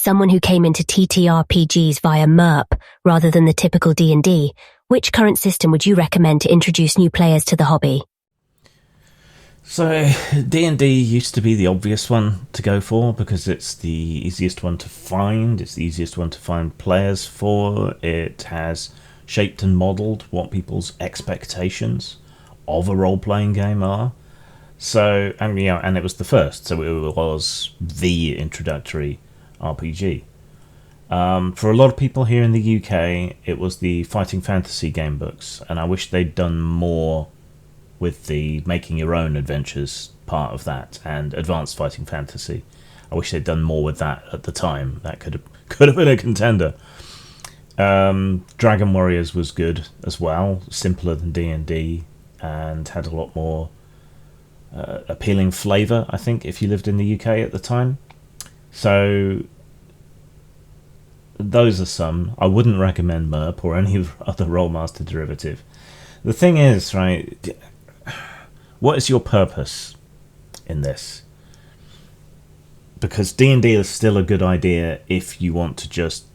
someone who came into TTRPGs via MERP rather than the typical D&D, which current system would you recommend to introduce new players to the hobby? So D&D used to be the obvious one to go for because it's the easiest one to find, it's the easiest one to find players for. It has shaped and modelled what people's expectations of a role-playing game are. So, and it was the first, so it was the introductory RPG. For a lot of people here in the UK, it was the fighting fantasy game books, and I wish they'd done more with the making your own adventures part of that and advanced fighting fantasy. I wish they'd done more with that at the time. That could have been a contender. Dragon Warriors was good as well, simpler than D&D, and had a lot more appealing flavour, I think, if you lived in the UK at the time. So those are some. I wouldn't recommend MERP or any other Rollmaster derivative. The thing is, right, what is your purpose in this? Because D&D is still a good idea if you want to just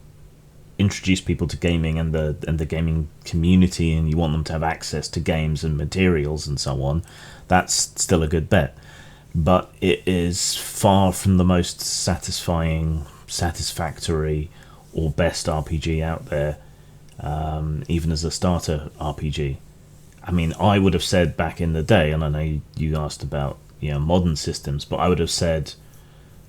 introduce people to gaming and the gaming community, and you want them to have access to games and materials and so on. That's still a good bet. But it is far from the most satisfactory, or best RPG out there, even as a starter RPG. I mean, I would have said back in the day, and I know you asked about modern systems, but I would have said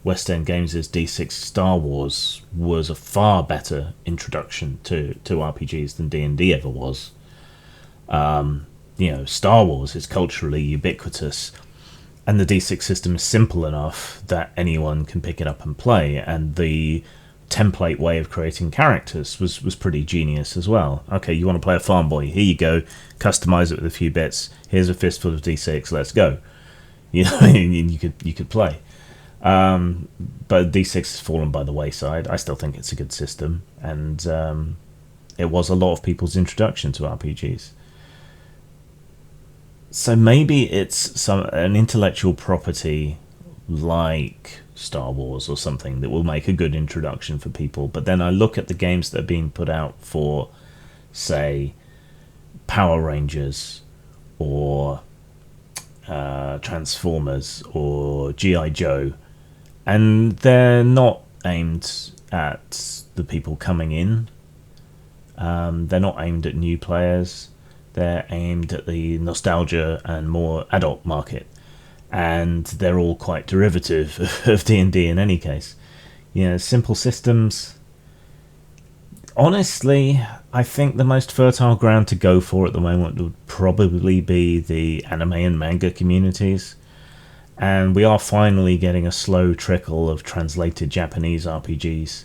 West End Games' D6 Star Wars was a far better introduction to RPGs than D&D ever was. Star Wars is culturally ubiquitous, and the D6 system is simple enough that anyone can pick it up and play, and the template way of creating characters was pretty genius as well. Okay, you want to play a farm boy, here you go, customize it with a few bits, here's a fistful of D6, let's go. You could play. But D6 has fallen by the wayside. I still think it's a good system, and it was a lot of people's introduction to RPGs. So maybe it's an intellectual property like Star Wars or something that will make a good introduction for people. But then I look at the games that are being put out for, say, Power Rangers or Transformers or G.I. Joe, and they're not aimed at the people coming in. They're not aimed at new players. They're aimed at the nostalgia and more adult market. And they're all quite derivative of D&D in any case. Simple systems. Honestly, I think the most fertile ground to go for at the moment would probably be the anime and manga communities. And we are finally getting a slow trickle of translated Japanese RPGs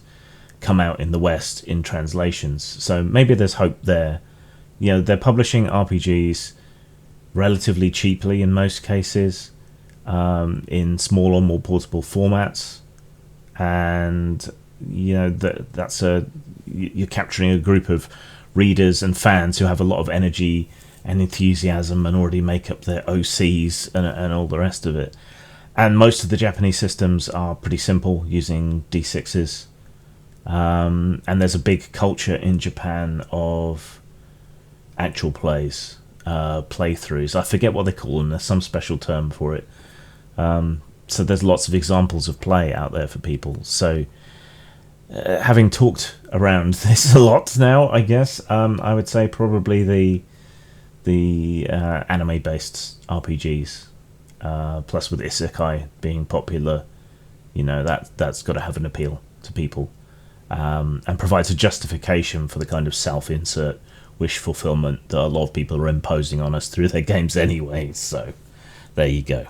come out in the West in translations. So maybe there's hope there. They're publishing RPGs relatively cheaply in most cases, in smaller, more portable formats, and you're capturing a group of readers and fans who have a lot of energy and enthusiasm and already make up their OCs and all the rest of it. And most of the Japanese systems are pretty simple, using D6s, and there's a big culture in Japan of actual plays, playthroughs. I forget what they call them. There's some special term for it. So there's lots of examples of play out there for people. So having talked around this a lot now, I guess, I would say probably the anime-based RPGs, plus with Isekai being popular, that's got to have an appeal to people, and provides a justification for the kind of self-insert wish fulfillment that a lot of people are imposing on us through their games anyway. So there you go.